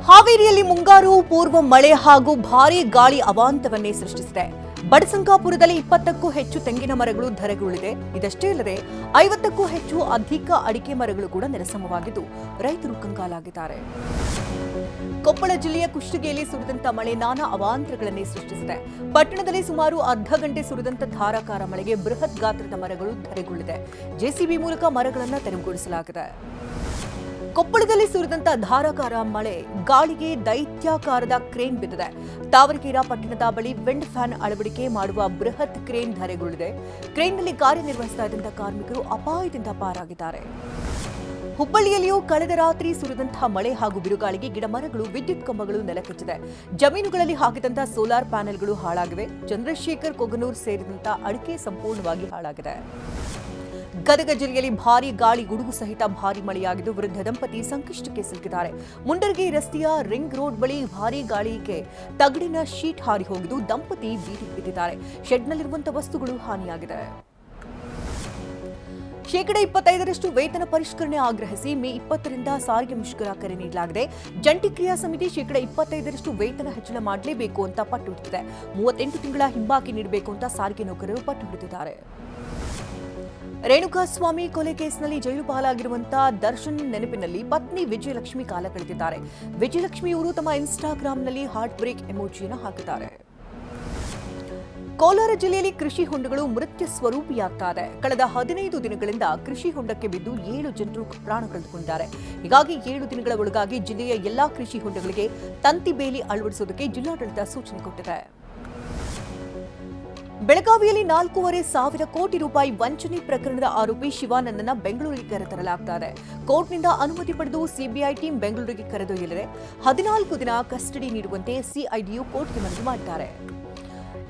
ಹಾವೇರಿಯಲ್ಲಿ ಮುಂಗಾರು ಪೂರ್ವ ಮಳೆ ಹಾಗೂ ಭಾರೀ ಗಾಳಿ ಅವಾಂತವನ್ನೇ ಸೃಷ್ಟಿಸಿದೆ. ಬಡಸಂಗಾಪುರದಲ್ಲಿ 20ಕ್ಕೂ ಹೆಚ್ಚು ತೆಂಗಿನ ಮರಗಳು ಧರೆಗುರುಳಿದೆ. ಇದಷ್ಟೇ ಅಲ್ಲದೆ 50ಕ್ಕೂ ಹೆಚ್ಚು ಅಧಿಕ ಅಡಿಕೆ ಮರಗಳು ಕೂಡ ನೆಲಸಮವಾಗಿದ್ದು ರೈತರು ಕಂಗಾಲಾಗಿದ್ದಾರೆ. ಕೊಪ್ಪಳ ಜಿಲ್ಲೆಯ ಕುಷ್ಟಗಿಯಲ್ಲಿ ಸುರಿದಂತ ಮಳೆ ನಾನಾ ಅವಾಂತರಗಳನ್ನೇ ಸೃಷ್ಟಿಸಿದೆ. ಪಟ್ಟಣದಲ್ಲಿ ಸುಮಾರು ಅರ್ಧ ಗಂಟೆ ಸುರಿದಂತ ಧಾರಾಕಾರ ಮಳೆಗೆ ಬೃಹತ್ ಗಾತ್ರದ ಮರಗಳು ಧರೆಗುರುಳಿದೆ. ಜೆಸಿಬಿ ಮೂಲಕ ಮರಗಳನ್ನು ತೆರವುಗೊಳಿಸಲಾಗಿದೆ. ಕೊಪ್ಪಳದಲ್ಲಿ ಸುರಿದಂತ ಧಾರಾಕಾರ ಮಳೆ ಗಾಳಿಗೆ ದೈತ್ಯಾಕಾರದ ಕ್ರೇನ್ ಬಿದ್ದಿದೆ. ತಾವರಕೆರೆ ಪಟ್ಟಣದ ಬಳಿ ವಿಂಡ್ ಫ್ಯಾನ್ ಅಳವಡಿಕೆ ಮಾಡುವ ಬೃಹತ್ ಕ್ರೇನ್ ಧರೆಗುರುಳಿದೆ. ಕ್ರೇನ್ನಲ್ಲಿ ಕಾರ್ಯನಿರ್ವಹಿಸ್ತಾ ಇದ್ದಂತಹ ಕಾರ್ಮಿಕರು ಅಪಾಯದಿಂದ ಪಾರಾಗಿದ್ದಾರೆ. ಹುಬ್ಬಳ್ಳಿಯಲ್ಲಿಯೂ ಕಳೆದ ರಾತ್ರಿ ಸುರಿದಂತಹ ಮಳೆ ಹಾಗೂ ಬಿರುಗಾಳಿಗೆ ಗಿಡ ಮರಗಳು, ವಿದ್ಯುತ್ ಕಂಬಗಳು ನೆಲಕಚ್ಚಿದೆ. ಜಮೀನುಗಳಲ್ಲಿ ಹಾಕಿದಂತಹ ಸೋಲಾರ್ ಪ್ಯಾನೆಲ್ಗಳು ಹಾಳಾಗಿವೆ. ಚಂದ್ರಶೇಖರ್ ಕೊಗನೂರ್ ಸೇರಿದಂತಹ ಅಡಿಕೆ ಸಂಪೂರ್ಣವಾಗಿ ಹಾಳಾಗಿದೆ. ಗದಗ ಜಿಲ್ಲೆಯಲ್ಲಿ ಭಾರೀ ಗಾಳಿ, ಗುಡುಗು ಸಹಿತ ಭಾರೀ ಮಳೆಯಾಗಿದ್ದು ವೃದ್ಧ ದಂಪತಿ ಸಂಕಷ್ಟಕ್ಕೆ ಸಿಲುಕಿದ್ದಾರೆ. ಮುಂಡರಗಿ ರಸ್ತೆಯ ರಿಂಗ್ ರೋಡ್ ಬಳಿ ಭಾರೀ ಗಾಳಿಗೆ ತಗಡಿನ ಶೀಟ್ ಹಾರಿ ಹೋಗಿದ್ದು ದಂಪತಿ ಬೀದಿಗೆ ಬಿದ್ದಿದ್ದಾರೆ. ಶೆಡ್ನಲ್ಲಿರುವಂತಹ ವಸ್ತುಗಳು ಹಾನಿಯಾಗಿದೆ. ಶೇಕಡ 25ರಷ್ಟು ವೇತನ ಪರಿಷ್ಕರಣೆ ಆಗ್ರಹಿಸಿ ಮೇ 20ರಿಂದ ಸಾರಿಗೆ ಮುಷ್ಕರ ಕರೆ ನೀಡಲಾಗಿದೆ. ಜಂಟಿ ಕ್ರಿಯಾ ಸಮಿತಿ ಶೇಕಡ 25ರಷ್ಟು ವೇತನ ಹೆಚ್ಚಳ ಮಾಡಲೇಬೇಕು ಅಂತ ಪಟ್ಟು ಹಿಡಿದಿದೆ. 38 ತಿಂಗಳ ಹಿಂಬಾಕಿ ನೀಡಬೇಕು ಅಂತ ಸಾರಿಗೆ ನೌಕರರು ಪಟ್ಟು ಹಿಡಿದಿದ್ದಾರೆ. ರೇಣುಕಾಸ್ವಾಮಿ ಕೊಲೆ ಕೇಸ್ನಲ್ಲಿ ಜೈಲು ಪಾಲಾಗಿರುವಂತಹ ದರ್ಶನ್ ನೆನಪಿನಲ್ಲಿ ಪತ್ನಿ ವಿಜಯಲಕ್ಷ್ಮಿ ಕಾಲ ಕಳೆದಿದ್ದಾರೆ. ವಿಜಯಲಕ್ಷ್ಮಿ ಅವರು ತಮ್ಮ ಇನ್ಸ್ಟಾಗ್ರಾಂನಲ್ಲಿ ಹಾರ್ಟ್ ಬ್ರೇಕ್ ಎಮೋಜಿಯನ್ನು ಹಾಕಿದ್ದಾರೆ. ಕೋಲಾರ ಜಿಲ್ಲೆಯಲ್ಲಿ ಕೃಷಿ ಹೊಂಡಗಳು ಮೃತ್ಯು ಸ್ವರೂಪಿಯಾಗ್ತಾ ಇದೆ. ಕಳೆದ 15 ದಿನಗಳಿಂದ ಕೃಷಿ ಹೊಂಡಕ್ಕೆ ಬಿದ್ದು 7 ಜನರು ಪ್ರಾಣ ಕಳೆದುಕೊಂಡಿದ್ದಾರೆ. ಹೀಗಾಗಿ 7 ದಿನಗಳ ಒಳಗಾಗಿ ಜಿಲ್ಲೆಯ ಎಲ್ಲಾ ಕೃಷಿ ಹೊಂಡಗಳಿಗೆ ತಂತಿ ಬೇಲಿ ಅಳವಡಿಸುವುದಕ್ಕೆ ಜಿಲ್ಲಾಡಳಿತ ಸೂಚನೆ ಕೊಟ್ಟಿದೆ. ಬೆಳಗಾವಿಯಲ್ಲಿ 4,500 ಕೋಟಿ ರೂಪಾಯಿ ವಂಚನೆ ಪ್ರಕರಣದ ಆರೋಪಿ ಶಿವಾನಂದನ ಬೆಂಗಳೂರಿಗೆ ಕರೆತರಲಾಗ್ತಾ ಇದೆ. ಕೋರ್ಟ್ನಿಂದ ಅನುಮತಿ ಪಡೆದು ಸಿಬಿಐ ಟೀಮ್ ಬೆಂಗಳೂರಿಗೆ ಕರೆದೊಯ್ಯಲಿದೆ. 14 ದಿನ ಕಸ್ಟಡಿ ನೀಡುವಂತೆ ಸಿಐಡಿಯು ಕೋರ್ಟ್ಗೆ ಮನವಿ ಮಾಡಿದ್ದಾರೆ.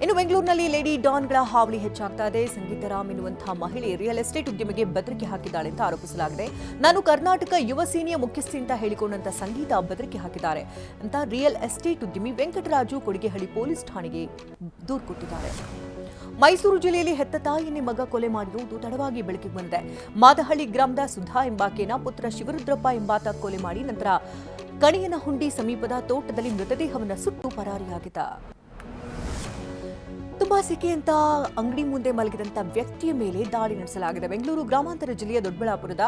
ಇನ್ನು ಬೆಂಗಳೂರಿನಲ್ಲಿ ಲೇಡಿ ಡಾನ್ಗಳ ಹಾವಳಿ ಹೆಚ್ಚಾಗ್ತಾ ಇದೆ. ಸಂಗೀತರಾಮ್ ಎನ್ನುವಂತಹ ಮಹಿಳೆ ರಿಯಲ್ ಎಸ್ಟೇಟ್ ಉದ್ಯಮಿಗೆ ಬೆದರಿಕೆ ಹಾಕಿದ್ದಾಳೆ ಅಂತ ಆರೋಪಿಸಲಾಗಿದೆ. ನಾನು ಕರ್ನಾಟಕ ಯುವ ಸೇನೆಯ ಮುಖ್ಯಸ್ಥೆ ಅಂತ ಹೇಳಿಕೊಂಡಂತ ಸಂಗೀತ ಬೆದರಿಕೆ ಹಾಕಿದ್ದಾರೆ ಅಂತ ರಿಯಲ್ ಎಸ್ಟೇಟ್ ಉದ್ಯಮಿ ವೆಂಕಟರಾಜು ಕೊಡಿಗೆಹಳ್ಳಿ ಪೊಲೀಸ್ ಠಾಣೆಗೆ ದೂರು ಕೊಟ್ಟಿದ್ದಾರೆ. ಮೈಸೂರು ಜಿಲ್ಲೆಯಲ್ಲಿ ಹೆತ್ತ ತಾಯಿಯನ್ನೇ ಮಗ ಕೊಲೆ ಮಾಡಿರುವುದು ತಡವಾಗಿ ಬೆಳಕಿಗೆ ಬಂದಿದೆ. ಮಾದಹಳ್ಳಿ ಗ್ರಾಮದ ಸುಧಾ ಎಂಬಾಕೆನ ಪುತ್ರ ಶಿವರುದ್ರಪ್ಪ ಎಂಬಾತ ಕೊಲೆ ಮಾಡಿ ನಂತರ ಕಣಿಯನಹುಂಡಿ ಸಮೀಪದ ತೋಟದಲ್ಲಿ ಮೃತದೇಹವನ್ನು ಸುಟ್ಟು ಪರಾರಿಯಾಗಿದ್ದ. ತುಂಬಾ ಸೆಕೆ ಅಂತ ಅಂಗಡಿ ಮುಂದೆ ಮಲಗಿದಂತ ವ್ಯಕ್ತಿಯ ಮೇಲೆ ದಾಳಿ ನಡೆಸಲಾಗಿದೆ. ಬೆಂಗಳೂರು ಗ್ರಾಮಾಂತರ ಜಿಲ್ಲೆಯ ದೊಡ್ಡಬಳ್ಳಾಪುರದ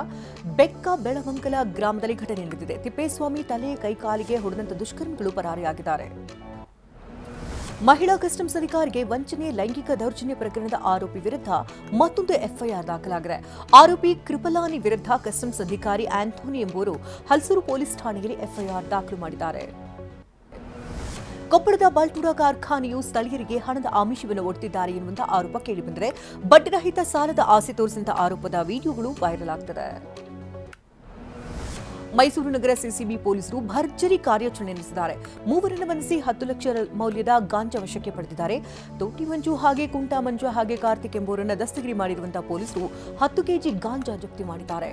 ಬೆಕ್ಕ ಬೆಳವಂಕಲ ಗ್ರಾಮದಲ್ಲಿ ಘಟನೆ ನಡೆದಿದೆ. ತಿಪ್ಪೇಸ್ವಾಮಿ ತಲೆ ಕೈಕಾಲಿಗೆ ಹೊಡೆದಂತ ದುಷ್ಕರ್ಮಿಗಳು ಪರಾರಿಯಾಗಿದ್ದಾರೆ. ಮಹಿಳಾ ಕಸ್ಟಮ್ಸ್ ಅಧಿಕಾರಿಗೆ ವಂಚನೆ, ಲೈಂಗಿಕ ದೌರ್ಜನ್ಯ ಪ್ರಕರಣದ ಆರೋಪಿ ವಿರುದ್ಧ ಮತ್ತೊಂದು ಎಫ್ಐಆರ್ ದಾಖಲಾಗಿದೆ. ಆರೋಪಿ ಕೃಪಲಾನಿ ವಿರುದ್ಧ ಕಸ್ಟಮ್ಸ್ ಅಧಿಕಾರಿ ಆಂಥೋನಿ ಎಂಬುವರು ಹಲಸೂರು ಪೊಲೀಸ್ ಠಾಣೆಯಲ್ಲಿ ಎಫ್ಐಆರ್ ದಾಖಲು ಮಾಡಿದ್ದಾರೆ. ಕೊಪ್ಪಳದ ಬಾಲ್ಟೂಡ ಕಾರ್ಖಾನೆಯು ಸ್ಥಳೀಯರಿಗೆ ಹಣದ ಆಮಿಷವನ್ನು ಒಡ್ತಿದ್ದಾರೆ ಎನ್ನುವಂತಹ ಆರೋಪ ಕೇಳಿಬಂದಿದೆ. ಬಡ್ಡಿರಹಿತ ಸಾಲದ ಆಸೆ ತೋರಿಸಿದ ಆರೋಪದ ವಿಡಿಯೋಗಳು ವೈರಲ್ ಆಗ್ತಿದೆ. ಮೈಸೂರು ನಗರ ಸಿಸಿಬಿ ಪೊಲೀಸರು ಭರ್ಜರಿ ಕಾರ್ಯಾಚರಣೆ ನಡೆಸಿದ್ದಾರೆ. ಮೂವರನ್ನು ಬಂಧಿಸಿ 10 ಲಕ್ಷ ಮೌಲ್ಯದ ಗಾಂಜಾ ವಶಕ್ಕೆ ಪಡೆದಿದ್ದಾರೆ. ತೋಟಿ ಮಂಜು ಹಾಗೆ ಕುಂಟಾ ಮಂಜು ಹಾಗೆ ಕಾರ್ತಿಕ್ ಎಂಬುವರನ್ನು ದಸ್ತಗಿರಿ ಮಾಡಿರುವಂತಹ ಪೊಲೀಸರು 10 ಕೆಜಿ ಗಾಂಜಾ ಜಪ್ತಿ ಮಾಡಿದ್ದಾರೆ.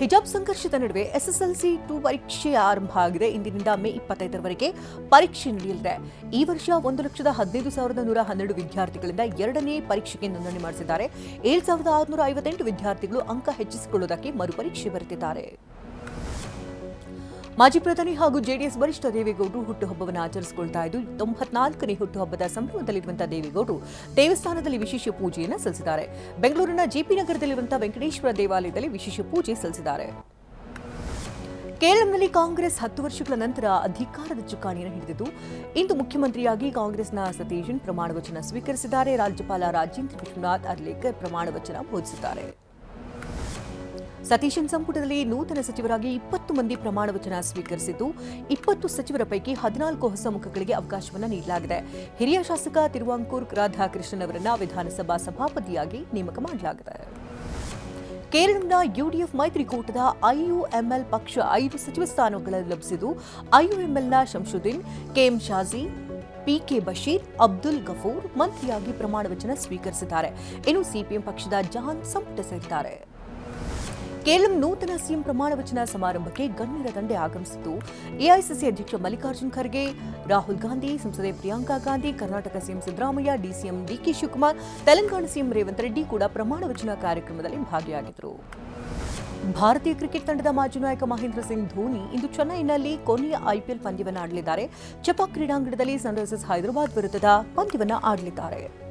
ಹಿಜಾಬ್ ಸಂಘರ್ಷದ ನಡುವೆ ಎಸ್ಎಸ್ಎಲ್ಸಿ 2 ಪರೀಕ್ಷೆ ಆರಂಭ ಆಗಿದೆ. ಇಂದಿನಿಂದ ಮೇ 25ರವರೆಗೆ ಪರೀಕ್ಷೆ ನಡೆಯಲಿದೆ. ಈ ವರ್ಷ 1,15,112 ವಿದ್ಯಾರ್ಥಿಗಳಿಂದ 2ನೇ ಪರೀಕ್ಷೆಗೆ ನೋಂದಣಿ ಮಾಡಿಸಿದ್ದಾರೆ. 7,658 ವಿದ್ಯಾರ್ಥಿಗಳು ಅಂಕ ಹೆಚ್ಚಿಸಿಕೊಳ್ಳುವುದಕ್ಕೆ ಮರುಪರೀಕ್ಷೆ ಬರೆದಿದ್ದಾರೆ. ಮಾಜಿ ಪ್ರಧಾನಿ ಹಾಗೂ ಜೆಡಿಎಸ್ ವರಿಷ್ಠ ದೇವೇಗೌಡರು ಹುಟ್ಟುಹಬ್ಬವನ್ನು ಆಚರಿಸಿಕೊಳ್ತಾ ಇದ್ದು 94ನೇ ಹುಟ್ಟುಹಬ್ಬದ ಸಂಭ್ರಮದಲ್ಲಿರುವಂತಹ ದೇವೇಗೌಡರು ದೇವಸ್ಥಾನದಲ್ಲಿ ವಿಶೇಷ ಪೂಜೆಯನ್ನು ಸಲ್ಲಿಸಿದ್ದಾರೆ. ಬೆಂಗಳೂರಿನ ಜೆಪಿ ನಗರದಲ್ಲಿರುವಂತಹ ವೆಂಕಟೇಶ್ವರ ದೇವಾಲಯದಲ್ಲಿ ವಿಶೇಷ ಪೂಜೆ ಸಲ್ಲಿಸಿದ್ದಾರೆ. ಕೇರಳಂನಲ್ಲಿ ಕಾಂಗ್ರೆಸ್ 10 ವರ್ಷಗಳ ನಂತರ ಅಧಿಕಾರದ ಚುಕ್ಕಾಣಿಯನ್ನು ಹಿಡಿದಿದ್ದು ಇಂದು ಮುಖ್ಯಮಂತ್ರಿಯಾಗಿ ಕಾಂಗ್ರೆಸ್ನ ಸತೀಶನ್ ಪ್ರಮಾಣ ವಚನ ಸ್ವೀಕರಿಸಿದ್ದಾರೆ. ರಾಜ್ಯಪಾಲ ರಾಜೇಂದ್ರ ವಿಶ್ವನಾಥ್ ಅರ್ಲೇಕರ್ ಪ್ರಮಾಣ ವಚನ ಬೋಧಿಸಿದ್ದಾರೆ. ಸತೀಶನ್ ಸಂಪುಟದಲ್ಲಿ ನೂತನ ಸಚಿವರಾಗಿ 20 ಮಂದಿ ಪ್ರಮಾಣ ವಚನ ಸ್ವೀಕರಿಸಿದ್ದು 20 ಸಚಿವರ ಪೈಕಿ 14 ಹೊಸ ಮುಖಗಳಿಗೆ ಅವಕಾಶವನ್ನು ನೀಡಲಾಗಿದೆ. ಹಿರಿಯ ಶಾಸಕ ತಿರುವಾಂಕೂರ್ ರಾಧಾಕೃಷ್ಣನ್ ಅವರನ್ನ ವಿಧಾನಸಭಾ ಸಭಾಪತಿಯಾಗಿ ನೇಮಕ ಮಾಡಲಾಗಿದೆ. ಕೇರಳದ ಯುಡಿಎಫ್ ಮೈತ್ರಿಕೂಟದ ಐಯುಎಂಎಲ್ ಪಕ್ಷ 5 ಸಚಿವ ಸ್ಥಾನಗಳನ್ನು ಲಭಿಸಿದ್ದು ಐಯುಎಂಎಲ್ನ ಶಂಶುದ್ದೀನ್, ಕೆಎಂ ಶಾಜಿ, ಪಿಕೆ ಬಶೀರ್, ಅಬ್ದುಲ್ ಗಫೂರ್ ಮಂತ್ರಿಯಾಗಿ ಪ್ರಮಾಣ ವಚನ ಸ್ವೀಕರಿಸಿದ್ದಾರೆ. ಇನ್ನು ಸಿಪಿಎಂ ಪಕ್ಷದ ಜಹಾನ್ ಸಂಪುಟ ಸೇರಿದ್ದಾರೆ. ಕೇರಳ ನೂತನ ಸಿಎಂ ಪ್ರಮಾಣ ವಚನ ಸಮಾರಂಭಕ್ಕೆ ಗಣ್ಯರ ದಂಡೆ ಆಗಮಿಸಿದ್ದು ಎಐಸಿಸಿ ಅಧ್ಯಕ್ಷ ಮಲ್ಲಿಕಾರ್ಜುನ್ ಖರ್ಗೆ, ರಾಹುಲ್ ಗಾಂಧಿ, ಸಂಸದೆ Priyanka Gandhi, Karnataka CM Siddaramaiah, DCM D K Shivakumar, Telangana CM Revanth Reddy ಕೂಡ ಪ್ರಮಾಣ ವಚನ ಕಾರ್ಯಕ್ರಮದಲ್ಲಿ ಭಾಗಿಯಾಗಿದ್ದರು. ಭಾರತೀಯ ಕ್ರಿಕೆಟ್ ತಂಡದ ಮಾಜಿ ನಾಯಕ ಮಹೇಂದ್ರ ಸಿಂಗ್ ಧೋನಿ ಇಂದು ಚೆನ್ನೈನಲ್ಲಿ ಕೊನೆಯ ಐಪಿಎಲ್ ಪಂದ್ಯವನ್ನು ಆಡಲಿದ್ದಾರೆ. ಚೆಪಾಕ್ ಕ್ರೀಡಾಂಗಣದಲ್ಲಿ ಸನ್ರೈಸರ್ಸ್ ಹೈದರಾಬಾದ್ ವಿರುದ್ಧದ ಪಂದ್ಯವನ್ನು ಆಡಲಿದ್ದಾರೆ.